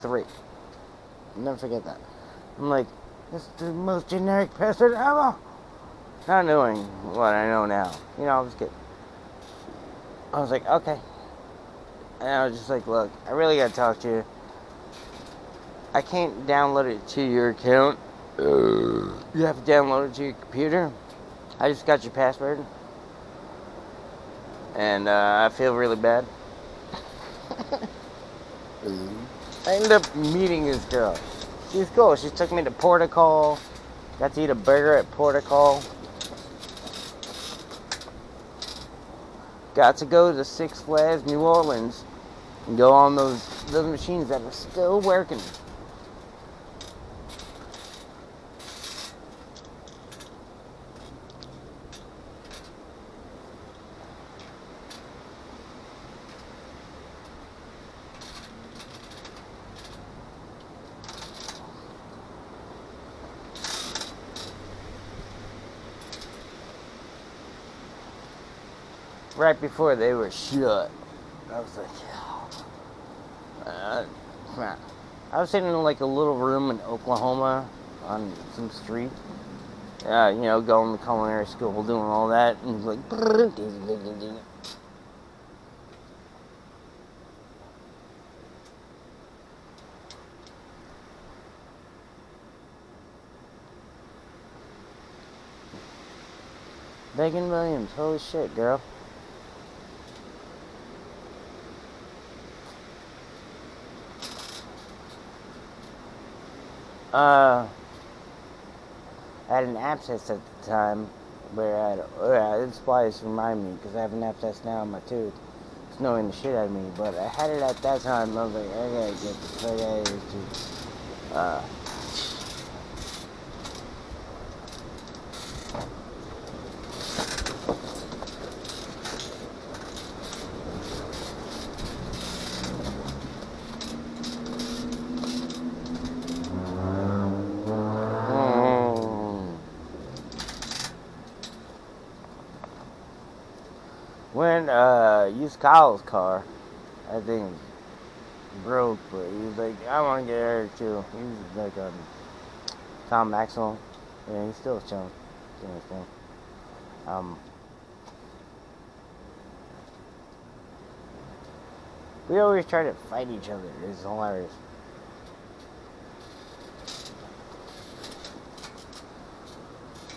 3. I'll never forget that. I'm like, this is the most generic password ever. Not knowing what I know now. You know, I was kidding. I was like, okay. And I was just like, look, I really gotta talk to you. I can't download it to your account. You have to download it to your computer. I just got your password. And I feel really bad. I ended up meeting this girl. She's cool. She took me to Portugal. Got to eat a burger at Portugal. Got to go to Six Flags New Orleans and go on those machines that are still working. Right before they were shut. I was like, I was sitting in like a little room in Oklahoma on some street. You know, going to culinary school, doing all that, and like, Megan Williams, holy shit, girl. I had an abscess at the time where this splice remind me because I have an abscess now in my tooth. It's annoying the shit out of me, but I had it at that time. I was like, I gotta get this fuck out of here too. When used Kyle's car, I think broke, but he was like, I want to get Eric too. He was like Tom Maxwell. Yeah, he's still chilling, doing his thing. We always try to fight each other. It's hilarious.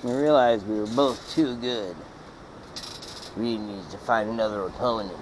We realized we were both too good. We needed to find another opponent.